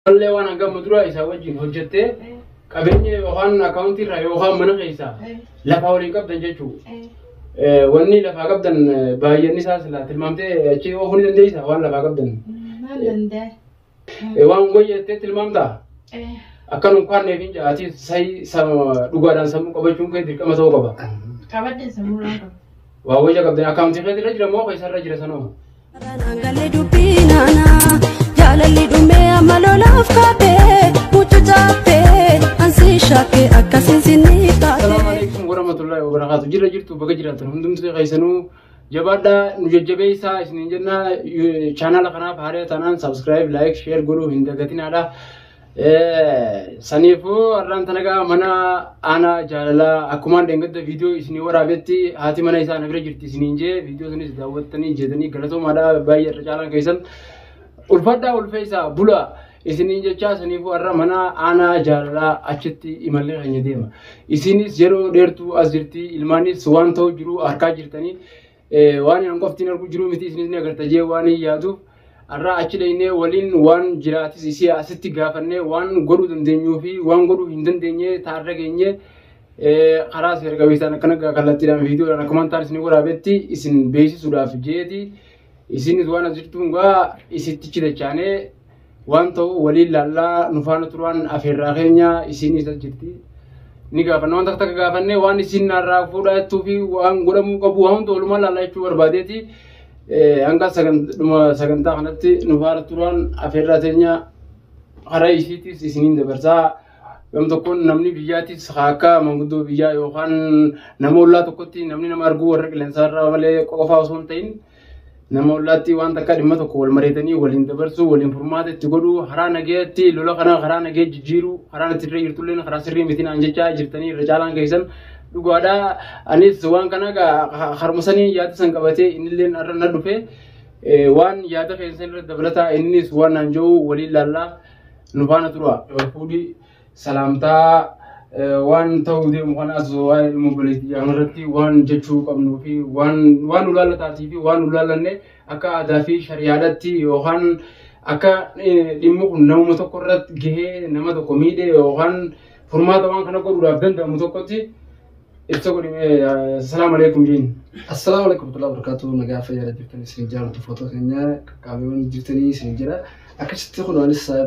اللي وانا قام مدرا يسوي هجته قبلني وخان أكاونتي رأي وخان من خيسا لا فاولين قبضن جتشو واني لا فقبضن بايني ساسلا تلمامتي شيء وخوني دنديسا ولا فقبضن ما دنده وان قوي تلمامتا أكانوا كان نبين جاتي ساي سام دوغادان سامو قبضون كي ديك ما سو قبض قبضن سامو لا وأوجا قبضن أكاونتي خير رجل مو خيسا رجل سنو السلام عليكم ورحمة الله وبركاته. جرا جرتو بقى جرا ترى هندم سي خيسنو جبادا نججبي سا اسنجنا channel قناة بحارة تنان سبسكرايب لايك شير قولوا هندقتين على سنيفو أران تناقا منا أنا جالا أكمان دنگت فيديو اسني ورابطي هاتي منا إسا نبرا جرتي سنينجي فيديو سنيس دعوتني جدني غلطو مادا باي رجالا كيسن ulfada ulfeisa bula isinin jecha sanifu arra mana ana jalla achitti imalle hanya deema isinis jero dertu azirti ilmanis wan taw jiru arka jirtani wani an qoftin argu jiru miti isinis ne agarta je wani yaadu arra achidayne walin wan jiratis isi asitti gafanne wan godu dandenyu fi wan godu hindandenye tarragenye khalas ergabisan kanaga kalatiran video ana commentar isini warabetti isin beisi sudaf jeeti isinis wana zirtunga isitichi dachane wanto walil lalla nufana turwan afirrakhenya isinis jirti ni gafanna wanta taka gafanne wan isin narra fuda tufi wan godamu qabu hawndo ulma lalla ichu barbadeti anga saganta kanatti nufana turwan afirratenya khara isitis isinin dabarsa yom tokkon namni biyatis khaka mangudo biya yohan namolla tokkotti namni nama argu warra lensarra male qofa oson tayin namollatti waan takka dhimma tokko wal mareetanii waliin dabarsu waliin furmaata itti godhu haraa nageetti lola kana haraa nagee jijjiiru haraa itti irra jirtulleen haraa sirrii mitiin anjechaa jirtanii irra caalaan keessan dhugaadha anis waan kana harmusanii yaada san qabatee innilleen arra na dhufe waan yaada keessan irra dabalataa innis waan anjoo waliin laallaa nufaana tura fuudhi salaamtaa waan ta'uu deemu kanaas waa'ee mobility amarratti waan jechuu qabnu fi waan ulaallataatii fi waan ulaallanne akka aadaa fi shari'aadhaatti yookaan akka dhimmi kun namuma tokko irratti gahee nama tokko miidhee yookaan furmaata waan kana godhuudhaaf danda'amu tokkotti ibsa godhime. Assalaamu alaikum jiin. Assalaamu alaikum warahmatullahi wabarakatuh. Nagaa fayyaa jirtanii isin jaalatu footoo keenya qaqqabeewwan jirtanii isin jira akkasitti kun waan isaa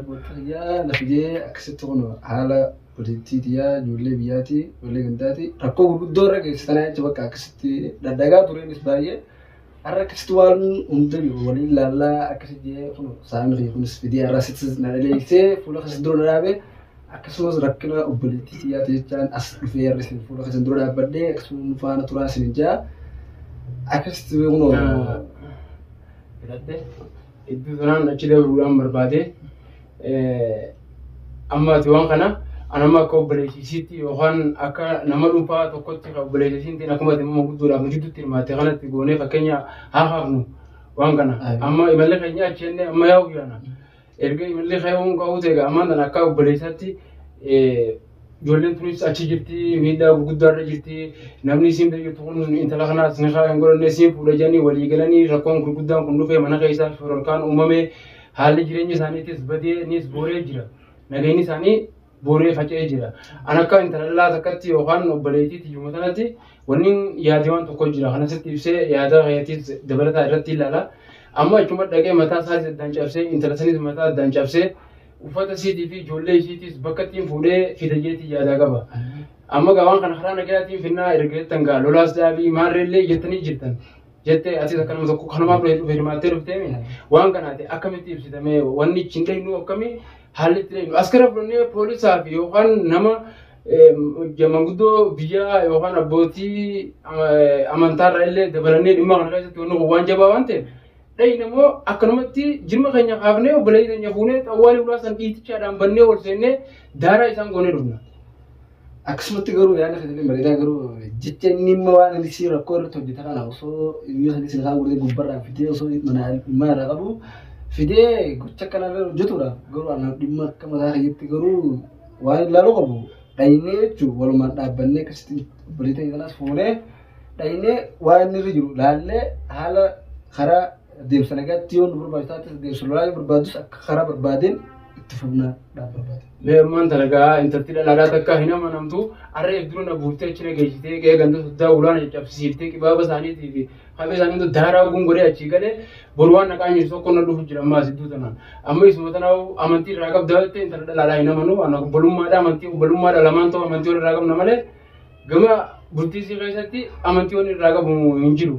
lafigee akkasitti kun haala politiitiya ijoollee biyyaati ijoollee gandaati rakkoo gurguddoo irra geessisanaa jecha bakka akkasitti daddagaa tureenis baay'ee har'a akkasitti waan hunda jiru waliin laallaa akkasitti kun saamii kunis fidee har'a sitti nadhaleessee fuula keessatti dura dhaabee akkasumas rakkina obboleettiitiyaati jechaan as dhufee har'a isin fuula keessatti dura dhaabbadhee akkasuma faana turaa isin ijaa akkasitti kun Filadhee iddoo sanaan achi dabaluudhaan barbaade ammaati waan kana anama akka obboleessisiitti yookaan akka nama dhuunfaa tokkotti obboleessisiitiin akkuma dhimma guddoodhaaf jidduutti hirmaatte kanatti goonee fakkeenya haa haafnu waan kana amma imallee keenya achi jennee amma yaa'u yaana erga imallee kaayoon ka'uu ta'e ammaan tan akka obboleessatti ijoolleen tunis achi jirti miidhaa gurguddaarra jirti namni isiin jirtu kun intala kanaas ni kaa hin godhanne isiin fuudha jedhanii walii galanii rakkoon gurguddaan kun dhufee mana keessaa shororkaan uumame haalli jireenya isaaniitis badee nis booree jira nageenyi isaanii booree faca'ee jira. Anakka intalallaa takkatti yookaan obboleettiitti yommuu sanatti wanni yaadee waan tokko jira. Kanasitti ibsee yaada keetis dabalataa irratti ilaala. Amma achuma dhaqee mataa isaa addaan cabsee intala sanis mataa addaan cabsee uffata isiitii fi ijoollee isiitis bakka ittiin fuudhee fidajeetii yaadaa qaba. Amma waan kana karaa nagayaatiin finnaa ergeettan gaa lolaas dhaabii maarreellee jettanii jirtan. Jettee asis akka nama tokko kanumaaf dhufe hirmaattee dhuftee waan kanaati akkamitti ibsitamee wanni cindeenyu akkamii haalli tireenyu askara fudhannee poolisaa fi yookaan nama manguddoo biyyaa yookaan abbootii amantaarra illee dabalannee dhimma kana keessatti waan jabaa waan ta'eef dhayin immoo akkanumatti jirma keenya kaafnee obboleeyyi keenya fuunee xawwaalii ulaasan dhiitichaadhaan bannee ol seennee daaraa isaan goonee dhufna. Akkasumatti garuu yaada fedhanii bareedaa garuu jecha inni immoo waan inni si rakkoo irratti hojjeta kana osoo iyyuu sadii silkaa gurguree gubbarraa fidee osoo mana irraa qabu fidee gocha kanarra hojjetudha. Garuu ana dhimma akka mataa kiyyaatti garuu waan ilaaluu qabu dhahinee jechuun walumaan dhaabbannee akkasitti obboleettii kanaas fuunee dhahinee waan inni irra jiru laallee haala karaa deemsa nagaatti yoo nu barbaachisaatti deemsa lolaa barbaadus akka karaa barbaadeen اتفقنا لا برباد لما أنت لقى أنت تلا لا تكا هنا ما نمتو أرى يبدون أبوته كنا جيشتي كي عندو سدا ولان جاب سيرتي كي بابا ساني تيجي خبي ساني تو دهرا وقوم غري أشي كله بروان نكاين يسوع كنا لو فجر ما سيدو تنا أما اسمه تنا هو أمانتي راكب دهته أنت لا هنا منو أنا بلوم ما دا أمانتي بلوم ما دا لمان تو أمانتي ولا راكب نمله جماعة بنتي سي كيساتي أمانتي ولا راكب إنجيلو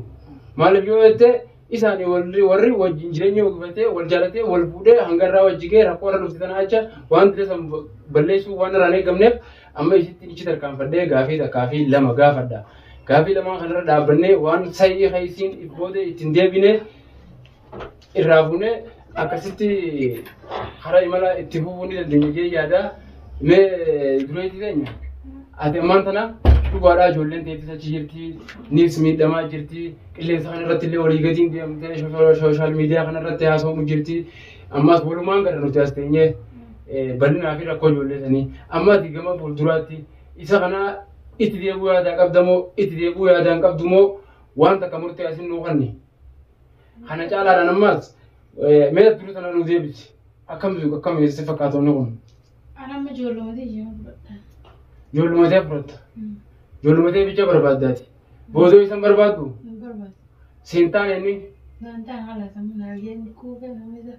مالك يوته إساني warri wajjin jireenya waqfatee wal jaalatee wal fuudhee hangarraa wajjigee rakkoo irra dhufte tana acha waan tire san balleessuu waan irraan eegamneef amma isitti ichi tarkaanfadhee gaafii takkaa fi lama gaafadha. Gaafii lamaan kanarra dhaabbannee waan sayii haysiin ibboodee ittiin deebinee irraa fuunee akkasitti karaa imala itti fufuu ni dandeenya jee yaada. Mee dureetti teenya ati ammaan tana dhugaadhaa ijoolleen teettis achi jirti niis miidhamaa jirti qilleensa kanarratti illee walii gatiin deemtee sooshaal miidiyaa kanarratti haasa'uun jirti ammas walumaan gara nuti as teenyee bal'inaa fi rakkoo ijoollee sanii amma ati gama fuulduraatti isa kana itti deebuu yaadaan qabdamoo itti deebuu yaadaan qabdumoo waan takka murtee asin nuu kanni kana caalaadhaan ammas meeshaa duruu sana nuu deebisi akkam eessa fakkaatonni kun. Anamma ijoollumatee jiru fudhadha. Ijoollumatee fudhatta. Ijoollumatee bicha barbaaddaati. Boodoo isan barbaaddu. Barbaadu. Seentaan inni. Gantaan haala sammuna yeen kuufee namisa.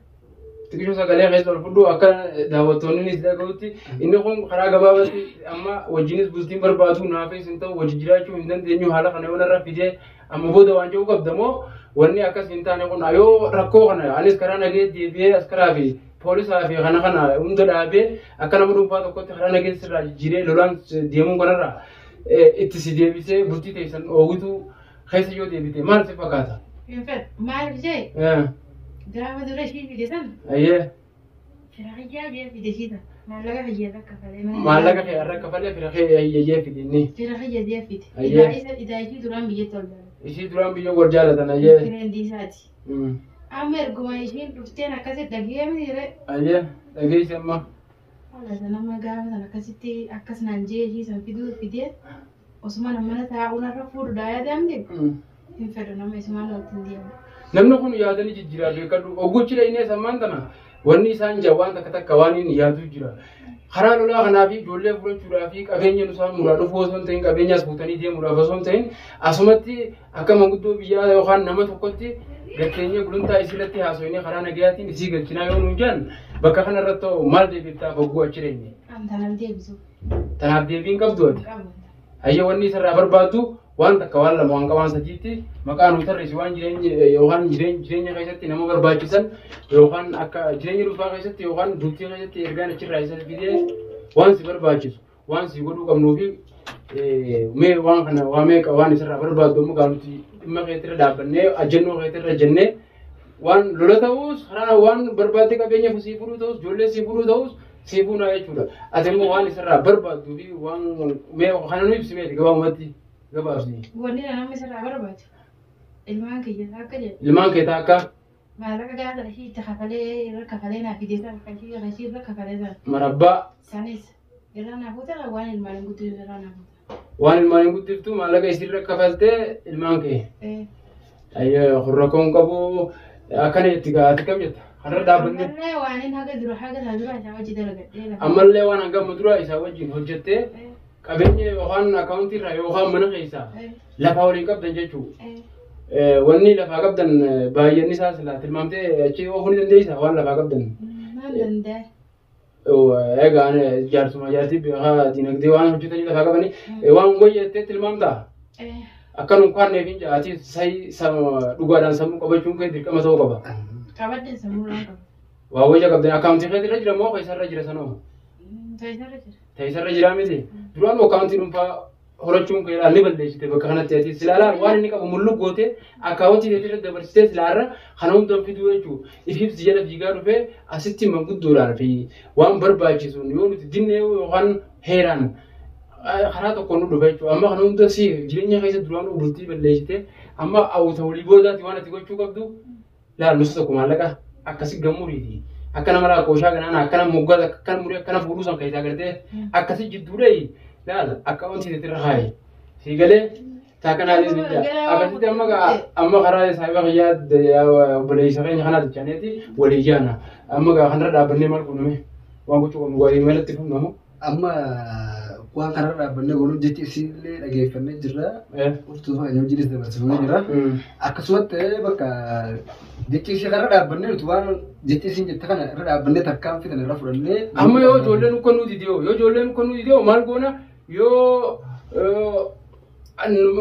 Xiqqoo sagalee keessa ol fudhu akka daawwattoonni ni dhaga'utti inni kun karaa gabaabaatti amma wajjinis bultiin barbaadu naafis hin ta'u wajji jiraachuu hin dandeenyu haala kana yoo narra fidee amma booda waan jiru qabdamoo wanni akkas hin taane kun yoo rakkoo kana anis karaa nagee deebi'ee as karaa fi poolisaa fi kana hunda dhaabee akka nama dhuunfaa tokkotti karaa nagee sirraa jijjiiree lolaan deemuun kanarraa itti si deebisee bultii teessan oogutu keessa yoo deebite maal si fakkaata? Maal jee? Gaafa dura ishii fide sana. Ayyee. Firaqiyyaa biyya fide shiita. Maallaqa hiyyeessa kafalee. Maallaqa hiyyeessa kafalee firaqee hiyyeessa fide inni. Firaqiyyaa biyya fide. Ayyee. Idaa ishii duraan biyyatti ol jaalatan. Ishii duraan biyya wal jaalatan ayyee. Fireendi isaati. Amma erguma ishiin dhufteen akkasitti dhageeffamee jire. Ayyee dhageessi amma. Haala sanamma gaafa sana akkasitti akkas naan jee ishii san fiduu fidee osuma namana taa'uun irra fuudhuudhaa yaadamte. Hin fedhu nama isumaan walitti hin deemu. Namni kun yaadanii jijjiiraa beekadhu oggochidha inni sammaan tana wanni isaan jawaan takka waan inni yaadu jira. Karaa lolaa kanaa fi ijoollee fudhachuudhaa fi qabeenya isaan muraa dhufuu osoo hin ta'in qabeenyaas fuutanii deemuudhaaf osoo hin ta'in asumatti akka manguddoo biyyaa yookaan nama tokkotti gatteenya guluntaa isiirratti haasofnee karaa nagayaatiin isii galchinaa yoo nuun jedhan bakka kanarratti maal deebiftaaf ogguu achi dheenye. Tanaaf deebisu. Tanaaf deebiin qabdu ati. Hayya wanni isarraa barbaaddu waan takka waan lama waan qabaan sadiitti maqaan utarreessi waan yookaan jireenya keessatti nama barbaachisan yookaan akka jireenya dhuunfaa keessatti yookaan duutii keessatti ergaan achirraa isa fidee waan si barbaachisu waan si godhuu qabnuu fi mee waan kana waa meeqa waan isarraa barbaaddu maqaan nuti dhimma keessatti dhaabbannee ajjannoo keessatti jennee waan lola ta'us karaa waan barbaadde qabeenya sii fudhuu ta'us ijoollee sii fudhuu ta'us sii fuunaa jechuudha. Ati immoo waan isarraa barbaaddu fi waan mee kana nu ibsimeeti gabaabumatti. Gabaabsi. Wanni namni sirraa barbaadu. Ilmaan kiyya akka jedhu. Ilmaan kee akka. Maallaqa gaafa ishii itti kafalee irra kafalee naaf fideessan kan ishii irra kafalee sana. Marabbaa. Sanis irra naaf utala waan ilmaan hin guddiftu irra naaf utala. Waan ilmaan hin guddiftu maallaqa isii irra kafaltee ilmaan kee. Ayyee rakkoon qabu akkana itti gaati kam jetta. Har'a dhaabbanne. Ammallee waan hin haga dura isaa wajji dalagadhee. Ammallee waan hanga dura isaa wajjin hojjettee. Qabeenya yookaan akaawuntii irraa yookaan mana keessaa lafaa waliin qabdan jechuudha. Wanni lafaa qabdan baay'inni isaa silaa tilmaamtee achi oofuu ni dandeessaa waan lafaa qabdan. Maal danda'e? Egaa jaarsuma jaartii dinagdee waan hojjetanii lafaa qabanii waan goyyattee tilmaamtaa? Akkanum kwaanneef hin jaati dhugaadhaan sammuu qabachuun kee dirqama ta'uu qaba. Qabadde sammuu laa qaba. Waa wayya qabdan akaawuntii kee irra jira moo keessarra jira sanoo? Keessarra jira. Teessarra jiraa miti. Duraan akaawuntii dhuunfaa horachuun kee ilaallee balleessite bakka kanatti ati silaalaa waan inni qabu mul'uu goote akaawuntii teessee irratti dabarsitee silaarra kana hundaan fiduu jechuudha. Ifibsi jala fiigaa dhufee asitti manguddoodhaan fi waan barbaachisuun yoo nuti dinnee yookaan heeraan karaa tokkoon nu dhufa jechuudha. Amma kana hunda si jireenya keessa duraan bultii balleessite amma hawwata walii boodaatti waan ati gochuu qabdu laal nuti tokko maallaqa akkasii gammuriiti. Akkana mara kooshaa ganaan akkana moggaa akkana murii akkana fuudhuu san keessaa gartee akkasii jidduudhaayi laala akka wanti itti irra haayi si galee taakanaalis ni jira akkasitti amma karaa saayiba kiyyaa obboleessa keenya kanaa dachaaneeti walii jaana amma kanarra dhaabbannee maal kunume. waan gochuu qabnu waa'ee malatti funamu. Amma waan kanarra dhaabbannee goonuu jechi isiillee dhageeffannee jirra. Urtuufa kan hojiinis dabarsifamee jira. Akkasumatti bakka jechi isii kanarra dhaabbannee nuti waan jechi isiin jette kana irra dhaabbannee tarkaanfii kana irra fudhannee. Amma yoo ijoolleen kan nuti dhiyoo yoo ijoolleen kan nuti dhiyoo maal goona yoo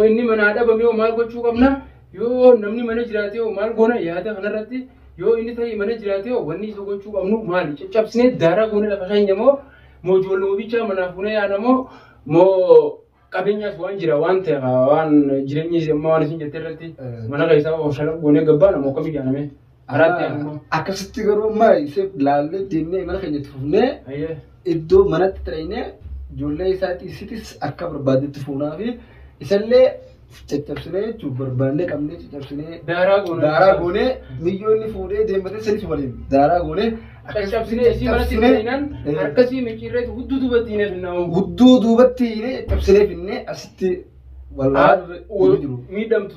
inni mana dhabame yoo maal gochuu qabna yoo namni mana jiraate yoo maal goona yaada kanarratti yoo inni ta'e mana jiraate yoo wanni isa gochuu qabnu maali caccabsinee daaraa goone lafa keenya moo ijoollee bichaa manaaf buna yaadamoo moo qabeenyaas waan jira waan ta'e waan jireenyi amma waan isin jette irratti mana keessaa oomishaalee goonee gabbaan ammoo akkamitti yaadame haraatti yaadamu. Akkasitti garuu ammaa isee laallee deemnee mana keenya itti fufnee iddoo manatti ta'inee ijoollee isaatiis akka barbaadetti fuunaa fi isallee caccabsinee jechuun barbaannee qabnee caccabsinee daaraa goonee miyyoonni fuudhee deemmatee sadiif waliin daaraa goonee. Caccabsinee isii manatti ta'inaan harkasii micciirreetu hudduu duubatti hinee finnaa'u. Hudduu duubatti hinee caccabsinee finnee asitti miidhamtu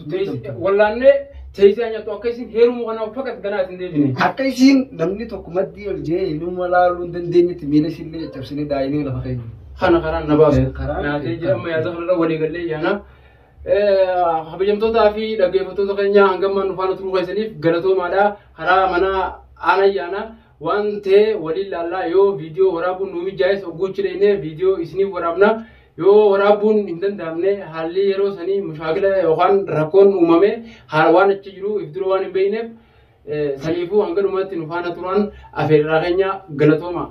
wallaannee teessee nyaatu akka isin heeruma kanaaf fakkatu ganaa isin deebine. Akka isin namni tokko maddii ol jee inni laaluu hin dandeenyetti miila isinlee caccabsinee daa'inee lafa keenya. Kana karaan na baasu. Nyaatee jedhama yaada kanarra walii gallee yaana. Kabajamtootaa fi dhaggeeffattoota keenya hangammaan nufaana turuu keessaniif galatoomaadha. Karaa mana aanaa yaana. waan ta'e waliin laallaa yoo viidiyoo waraabuun nu mijaa'es oggochi dheenee viidiyoo isiniif waraabna yoo waraabuun hin danda'amne haalli yeroo sanii mushaakila yookaan rakkoon uumame waan achi jiru if dura waan hin beekneef saniifuu hanga dhumatti nu faana turan afeerraa keenya galatooma.